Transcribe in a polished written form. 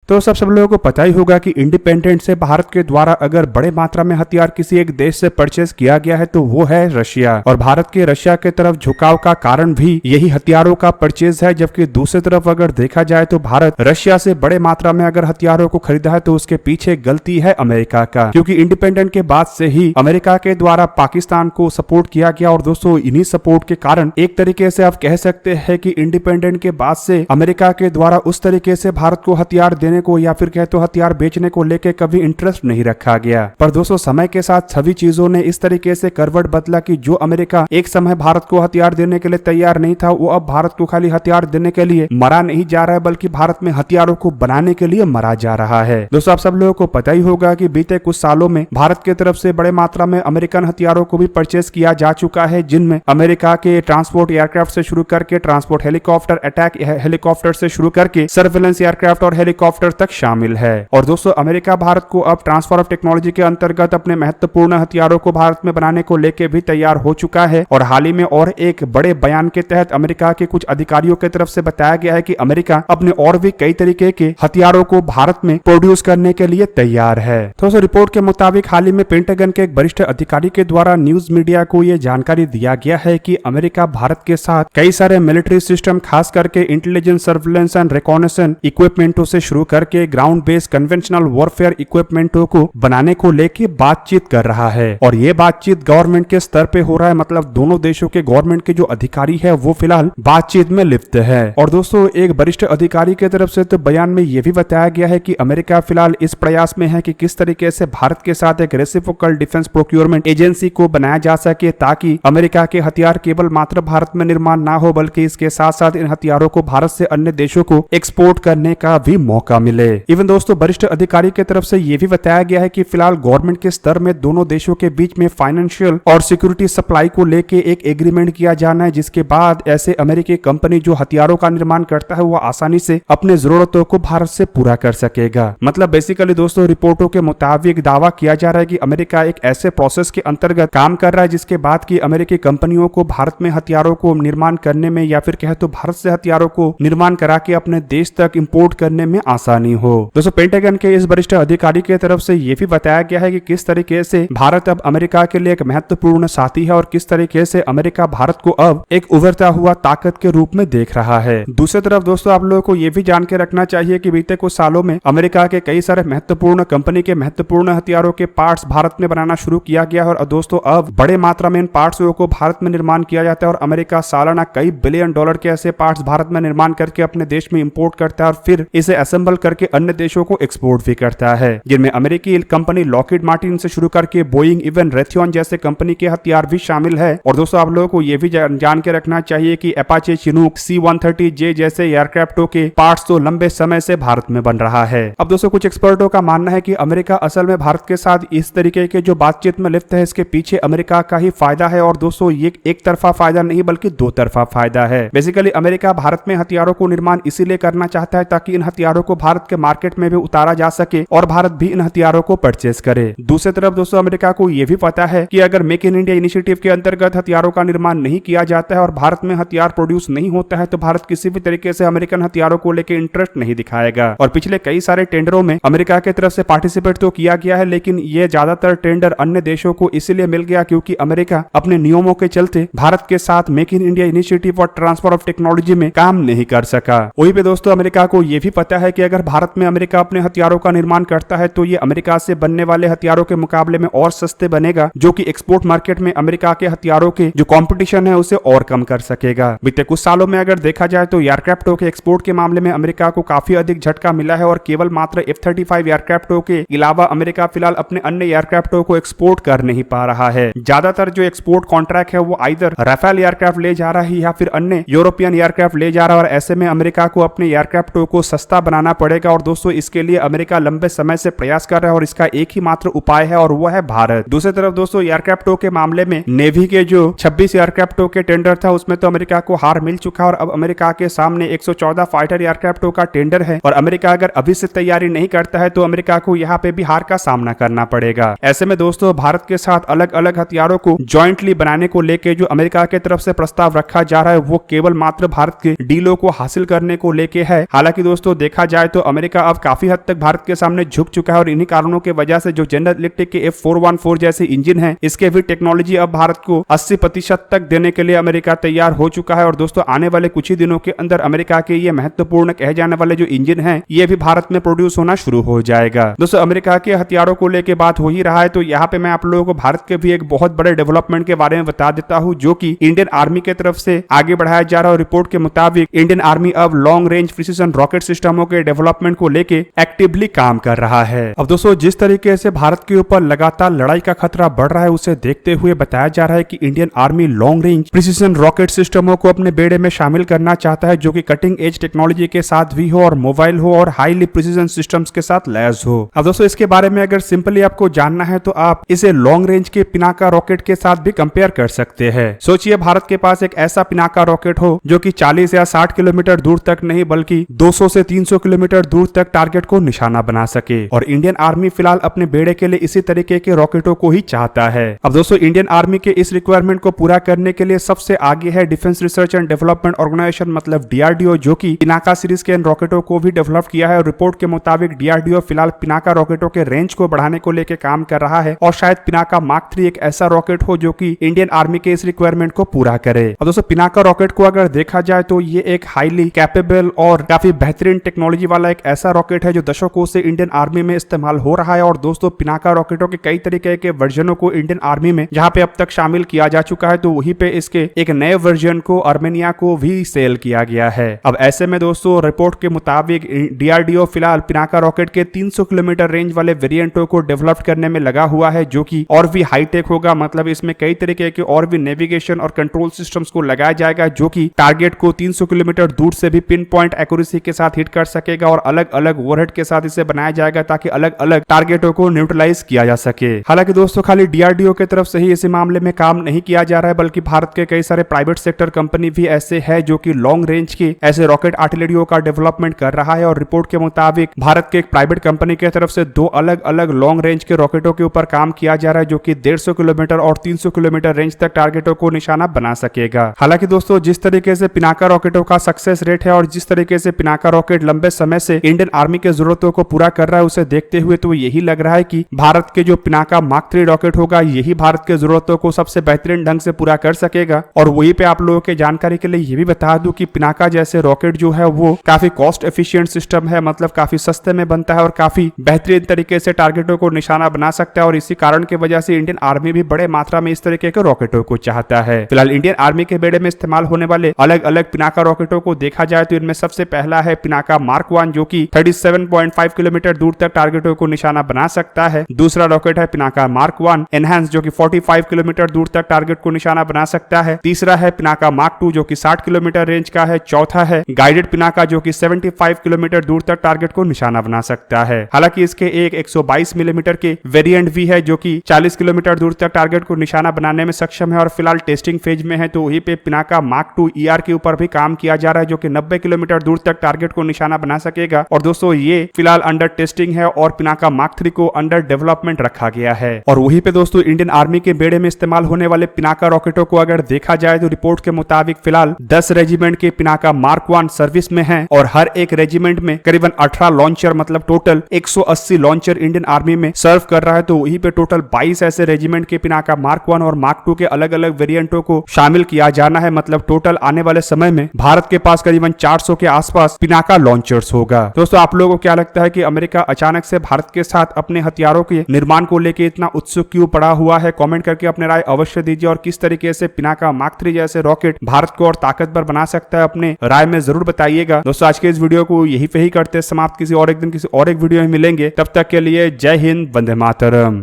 तो सब लोगों को पता ही होगा कि इंडिपेंडेंट से भारत के द्वारा अगर बड़े मात्रा में हथियार किसी एक देश से परचेज किया गया है तो वो है रशिया, और भारत के रशिया के तरफ झुकाव का कारण भी यही हथियारों का परचेज है। जबकि दूसरी तरफ अगर देखा जाए तो भारत रशिया से बड़े मात्रा में अगर हथियारों को खरीदा है तो उसके पीछे गलती है अमेरिका का, क्योंकि इंडिपेंडेंट के बाद से ही अमेरिका के द्वारा पाकिस्तान को सपोर्ट किया गया। और दोस्तों इन्हीं सपोर्ट के कारण एक तरीके से आप कह सकते हैं कि इंडिपेंडेंट के बाद से अमेरिका के द्वारा उस तरीके से भारत को हथियार देने को या फिर कहे तो हथियार बेचने को लेकर कभी इंटरेस्ट नहीं रखा गया। पर दोस्तों समय के साथ सभी चीजों ने इस तरीके से करवट बदला कि जो अमेरिका एक समय भारत को हथियार देने के लिए तैयार नहीं था, वो अब भारत को खाली हथियार देने के लिए मरा नहीं जा रहा है, बल्कि भारत में हथियारों को बनाने के लिए मरा जा रहा है। दोस्तों आप सब लोगों को पता ही होगा कि बीते कुछ सालों में भारत की तरफ से बड़े मात्रा में अमेरिकन हथियारों को भी परचेज किया जा चुका है, जिनमें अमेरिका के ट्रांसपोर्ट एयरक्राफ्ट से शुरू करके ट्रांसपोर्ट हेलीकॉप्टर, अटैक हेलीकॉप्टर से शुरू करके सर्वेलेंस एयरक्राफ्ट और हेलीकॉप्टर तक शामिल है। और दोस्तों अमेरिका भारत को अब ट्रांसफर ऑफ टेक्नोलॉजी के अंतर्गत अपने महत्वपूर्ण हथियारों को भारत में बनाने को लेकर भी तैयार हो चुका है। और हाल ही में और एक बड़े बयान के तहत अमेरिका के कुछ अधिकारियों की तरफ से बताया गया है कि अमेरिका अपने और भी कई तरीके के हथियारों को भारत में प्रोड्यूस करने के लिए तैयार है। दोस्तों रिपोर्ट के मुताबिक हाल ही में पेंटागन के एक वरिष्ठ अधिकारी के द्वारा न्यूज मीडिया को यह जानकारी दिया गया है कि अमेरिका भारत के साथ कई सारे मिलिट्री सिस्टम, खास करके इंटेलिजेंस, सर्विलेंस एंड रिकॉनेसेंस इक्विपमेंटों से शुरू करके ग्राउंड बेस्ड कन्वेंशनल वॉरफेयर इक्विपमेंटों को बनाने को लेकर बातचीत कर रहा है। और ये बातचीत गवर्नमेंट के स्तर पे हो रहा है, मतलब दोनों देशों के गवर्नमेंट के जो अधिकारी है वो फिलहाल बातचीत में लिप्त है। और दोस्तों एक वरिष्ठ अधिकारी की तरफ से तो बयान में यह भी बताया गया है कि अमेरिका फिलहाल इस प्रयास में है कि किस तरीके से भारत के साथ एक रेसिप्रोकल डिफेंस प्रोक्योरमेंट एजेंसी को बनाया जा सके, ताकि अमेरिका के हथियार केवल मात्र भारत में निर्माण ना हो, बल्कि इसके साथ साथ इन हथियारों को भारत से अन्य देशों को एक्सपोर्ट करने का भी मौका मिले। इवन दोस्तों वरिष्ठ अधिकारी की तरफ से यह भी बताया गया है कि फिलहाल गवर्नमेंट के स्तर में दोनों देशों के बीच में फाइनेंशियल और सिक्योरिटी सप्लाई को लेके एक एग्रीमेंट किया जाना है, जिसके बाद ऐसे अमेरिकी कंपनी जो हथियारों का निर्माण करता है वो आसानी से अपने जरूरतों को भारत से पूरा कर सकेगा। मतलब बेसिकली दोस्तों रिपोर्टों के मुताबिक दावा किया जा रहा है कि अमेरिका एक ऐसे प्रोसेस के अंतर्गत काम कर रहा है जिसके बाद की अमेरिकी कंपनियों को भारत में हथियारों को निर्माण करने में या फिर कहे तो भारत से हथियारों को निर्माण करा के अपने देश तक इंपोर्ट करने में आसानी हो। दोस्तों पेंटागन के इस वरिष्ठ अधिकारी की तरफ से यह भी बताया गया है कि किस तरीके से भारत अब अमेरिका के लिए एक महत्वपूर्ण साथी है और किस तरीके से अमेरिका भारत को अब एक उभरता हुआ ताकत के रूप में देख रहा है। दूसरी तरफ दोस्तों आप लोगों को यह भी जान के रखना चाहिए कि बीते कुछ सालों में अमेरिका के कई सारे महत्वपूर्ण कंपनी के महत्वपूर्ण हथियारों के पार्ट्स भारत में बनाना शुरू किया गया है। और दोस्तों अब बड़े मात्रा में इन पार्ट्स को भारत में निर्माण किया जाता है और अमेरिका सालाना कई बिलियन डॉलर के ऐसे पार्ट्स भारत में निर्माण करके अपने देश में इंपोर्ट करता है और फिर इसे असेंबल करके अन्य देशों को एक्सपोर्ट भी करता है, जिनमें अमेरिकी कंपनी लॉकहीड मार्टिन से शुरू करके बोइंग, इवन रेथियन जैसे कंपनी के हथियार भी शामिल है। और दोस्तों आप लोगों को यह भी जान के रखना चाहिए कि अपाचे, चिनूक, C-130J जैसे एयरक्राफ्टों के पार्ट्स तो लंबे समय से भारत में बन रहा है। अब दोस्तों कुछ एक्सपर्टों का मानना है कि अमेरिका असल में भारत के साथ इस तरीके के जो बातचीत में लिप्त है इसके पीछे अमेरिका का ही फायदा है। और दोस्तों ये एक तरफा फायदा नहीं बल्कि दो तरफा फायदा है। बेसिकली अमेरिका भारत में हथियारों को निर्माण इसीलिए करना चाहता है ताकि इन हथियारों को भारत के मार्केट में भी उतारा जा सके और भारत भी इन हथियारों को परचेज करे। दूसरी तरफ दोस्तों अमेरिका को यह भी पता है कि अगर मेक इन इंडिया इनिशिएटिव के अंतर्गत हथियारों का निर्माण नहीं किया जाता है और भारत में हथियार प्रोड्यूस नहीं होता है तो भारत किसी भी तरीके से अमेरिकन हथियारों को लेकर इंटरेस्ट नहीं दिखाएगा। और पिछले कई सारे टेंडरों में अमेरिका की तरफ से पार्टिसिपेट तो किया गया है, लेकिन ये ज्यादातर टेंडर अन्य देशों को इसीलिए मिल गया क्योंकि अमेरिका अपने नियमों के चलते भारत के साथ मेक इन इंडिया इनिशिएटिव और ट्रांसफर ऑफ टेक्नोलॉजी में काम नहीं कर सका। वहीं पे दोस्तों अमेरिका को यह भी पता है कि अगर भारत में अमेरिका अपने हथियारों का निर्माण करता है तो ये अमेरिका से बनने वाले हथियारों के मुकाबले में और सस्ते बनेगा, जो कि एक्सपोर्ट मार्केट में अमेरिका के हथियारों के जो कंपटीशन है उसे और कम कर सकेगा। बीते कुछ सालों में अगर देखा जाए तो एयरक्राफ्टों के एक्सपोर्ट के मामले में अमेरिका को काफी अधिक झटका मिला है और केवल मात्र F-35 एयरक्राफ्टों के अलावा अमेरिका फिलहाल अपने अन्य एयरक्राफ्टों को एक्सपोर्ट कर नहीं पा रहा है। ज्यादातर जो एक्सपोर्ट कॉन्ट्रैक्ट है वो आइदर राफेल एयरक्राफ्ट ले जा रहा है या फिर अन्य यूरोपियन एयरक्राफ्ट ले जा रहा है और ऐसे में अमेरिका को अपने एयरक्राफ्टों को सस्ता बनाना पड़ेगा। और दोस्तों इसके लिए अमेरिका लंबे समय से प्रयास कर रहा है और इसका एक ही मात्र उपाय है और वो है भारत। दूसरी तरफ दोस्तों एयरक्राफ्टों के मामले में नेवी के जो 26 एयरक्राफ्टों के टेंडर था उसमें तो अमेरिका को हार मिल चुका है और अब अमेरिका के सामने 114 फाइटर एयरक्राफ्टों का टेंडर है और अमेरिका अगर अभी से तैयारी नहीं करता है तो अमेरिका को यहाँ पे भी हार का सामना करना पड़ेगा। ऐसे में दोस्तों भारत के साथ अलग अलग हथियारों को ज्वाइंटली बनाने को लेके जो अमेरिका की तरफ से प्रस्ताव रखा जा रहा है वो केवल मात्र भारत के डीलों को हासिल करने को लेके है। हालांकि दोस्तों देखा जाए तो अमेरिका अब काफी हद तक भारत के सामने झुक चुका है और इन्हीं कारणों की वजह से जो जनरल इलेक्ट्रिक के F414 जैसे इंजन है, इसके भी टेक्नोलॉजी अब भारत को 80% तक देने के लिए अमेरिका तैयार हो चुका है। और दोस्तों आने वाले कुछ ही दिनों के अंदर अमेरिका के ये महत्वपूर्ण कहे जाने वाले जो इंजन है ये भी भारत में प्रोड्यूस होना शुरू हो जाएगा। दोस्तों अमेरिका के हथियारों को लेकर बात हो ही रहा है तो यहाँ पे मैं आप लोगों को भारत के भी एक बहुत बड़े डेवलपमेंट के बारे में बता देता हूँ जो कि इंडियन आर्मी की तरफ से आगे बढ़ाया जा रहा है। रिपोर्ट के मुताबिक इंडियन आर्मी अब लॉन्ग रेंज प्रिसिजन रॉकेट सिस्टमों के डेवलपमेंट को लेकर एक्टिवली काम कर रहा है। अब दोस्तों जिस तरीके से भारत के ऊपर लगातार लड़ाई का खतरा बढ़ रहा है उसे देखते हुए बताया जा रहा है कि Indian army long range precision rocket सिस्टमों को अपने बेड़े में शामिल करना चाहता है जो कि कटिंग एज टेक्नोलॉजी के साथ भी हो और मोबाइल हो और हाईली प्रिसिजन सिस्टम्स के साथ लैस हो। अब दोस्तों इसके बारे में अगर सिंपली आपको जानना है तो आप इसे लॉन्ग रेंज के पिनाका रॉकेट के साथ भी कंपेयर कर सकते हैं। सोचिए भारत के पास एक ऐसा पिनाका रॉकेट हो जो कि 40 या 60 किलोमीटर दूर तक नहीं बल्कि 200 से 300 किलोमीटर दूर तक टारगेट को निशाना बना सके। और इंडियन आर्मी फिलहाल अपने बेड़े के लिए इसी तरीके के रॉकेटों को ही चाहता है। अब दोस्तों इंडियन आर्मी के इस रिक्वायरमेंट को पूरा करने के लिए सबसे आगे है defence research and development organisation मतलब DRDO जो कि पिनाका सीरीज के इन रॉकेटों को भी डेवलप किया है। और रिपोर्ट के मुताबिक DRDO फिलहाल पिनाका रॉकेटों के रेंज को बढ़ाने को लेकर काम कर रहा है और शायद पिनाका मार्क 3 एक ऐसा रॉकेट हो जो कि इंडियन आर्मी के इस रिक्वायरमेंट को पूरा करे। अब दोस्तों पिनाका रॉकेट को अगर देखा जाए तो ये एक हाईली कैपेबल और काफी बेहतरीन टेक्नोलॉजी वाला एक ऐसा रॉकेट है जो दशकों से इंडियन आर्मी में इस्तेमाल हो रहा है। और दोस्तों पिनाका रॉकेटों के कई तरीके के वर्जनों को इंडियन आर्मी में जहां पे अब तक शामिल किया जा चुका है तो वहीं पे इसके एक नए वर्जन को आर्मेनिया को भी सेल किया गया है। अब ऐसे में दोस्तों रिपोर्ट के मुताबिक DRDO फिलहाल पिनाका रॉकेट के 300 किलोमीटर रेंज वाले वेरिएंटों को डेवलप करने में लगा हुआ है जो कि और भी हाईटेक होगा। मतलब इसमें कई तरीके के और भी नेविगेशन और कंट्रोल सिस्टम्स को लगाया जाएगा जो कि टारगेट को 300 किलोमीटर दूर से भी पिन पॉइंट एक्यूरेसी के साथ हिट कर सकेगा और अलग अलग वॉरहेड के साथ इसे बनाया जाएगा ताकि अलग अलग टारगेटों को न्यूट्रलाइज किया जा सके। हालांकि दोस्तों खाली DRDO की तरफ से ही इस मामले में काम नहीं किया जा रहा है बल्कि भारत के कई सारे प्राइवेट सेक्टर कंपनी भी ऐसे है जो कि लॉन्ग रेंज के ऐसे रॉकेट आर्टिलरियों का डेवलपमेंट कर रहा है। और रिपोर्ट के मुताबिक भारत के एक प्राइवेट कंपनी की तरफ से 2 अलग अलग लॉन्ग रेंज के रॉकेटों के ऊपर काम किया जा रहा है जो कि 150 किलोमीटर और 300 किलोमीटर रेंज तक टारगेटों को निशाना बना सकेगा। हालांकि दोस्तों जिस तरीके से पिनाका रॉकेटों का सक्सेस रेट है और जिस तरीके से पिनाका रॉकेट लंबे समय से इंडियन आर्मी के जरूरतों को पूरा कर रहा है उसे देखते हुए तो यही लग रहा है कि भारत के जो पिनाका मार्क 3 रॉकेट होगा यही भारत के जरूरतों को सबसे बेहतरीन ढंग से पूरा कर सकेगा। और वहीं पे आप लोगों के जानकारी के लिए ये भी बता दूं कि पिनाका जैसे रॉकेट जो है वो काफी कॉस्ट एफिशिएंट सिस्टम है, मतलब काफी सस्ते में बनता है और काफी बेहतरीन तरीके से टारगेटों को निशाना बना सकता है। और इसी कारण की वजह से इंडियन आर्मी भी बड़े मात्रा में इस तरीके के रॉकेटों को चाहता है। फिलहाल इंडियन आर्मी के बेड़े में इस्तेमाल होने वाले अलग अलग पिनाका रॉकेटों को देखा जाए तो इनमें सबसे पहला है पिनाका मार्क 1 जो कि 37.5 किलोमीटर दूर तक टारगेटों को निशाना बना सकता है। दूसरा रॉकेट है पिनाका मार्क 1 एनहांस जो कि 45 किलोमीटर दूर तक टारगेट को निशाना बना सकता है। तीसरा है पिनाका मार्क 2 जो कि 60 किलोमीटर रेंज का है। चौथा है गाइडेड पिनाका जो कि 75 किलोमीटर दूर तक टारगेट को निशाना बना सकता है। हालांकि इसके एक 122 मिलीमीटर के वेरिएंट भी है जो कि 40 किलोमीटर दूर तक टारगेट को निशाना बनाने में सक्षम है और फिलहाल टेस्टिंग फेज में है। तो वहीं पे पिनाका मार्क 2 ER के ऊपर भी काम किया जा रहा है जो कि 90 किलोमीटर दूर तक टारगेट को निशाना बना सकेगा। और दोस्तों ये फिलहाल अंडर टेस्टिंग है और पिनाका मार्क 3 को अंडर डेवलपमेंट रखा गया है। और वहीं पे दोस्तों इंडियन आर्मी के बेड़े में इस्तेमाल होने वाले पिनाका रॉकेटों को अगर देखा जाए तो रिपोर्ट के मुताबिक फिलहाल 10 रेजिमेंट के पिनाका मार्क 1 सर्विस में है और हर एक रेजिमेंट में करीबन 18 लॉन्चर मतलब टोटल 180 लॉन्चर इंडियन आर्मी में सर्व कर रहा है। तो वहीं पे टोटल 22 ऐसे रेजिमेंट के पिनाका मार्क 1 और मार्क 2 के अलग अलग वेरिएंटों को शामिल किया जाना है। मतलब टोटल आने वाले समय में भारत के पास करीबन 400 के आसपास पिनाका लॉन्चर्स होगा। दोस्तों आप लोगों को क्या लगता है कि अमेरिका अचानक से भारत के साथ अपने हथियारों के निर्माण को लेकर इतना उत्सुक क्यों पड़ा हुआ है? कमेंट करके अपने राय अवश्य दीजिए और किस तरीके से पिनाका मार्क 3 जैसे रॉकेट भारत को और ताकतवर बना सकता है अपने राय में जरूर बताइएगा। दोस्तों आज के इस वीडियो को यही पे ही करते समाप्त। किसी और एक दिन किसी और एक वीडियो में मिलेंगे, तब तक के लिए जय हिंद, वंदे मातरम।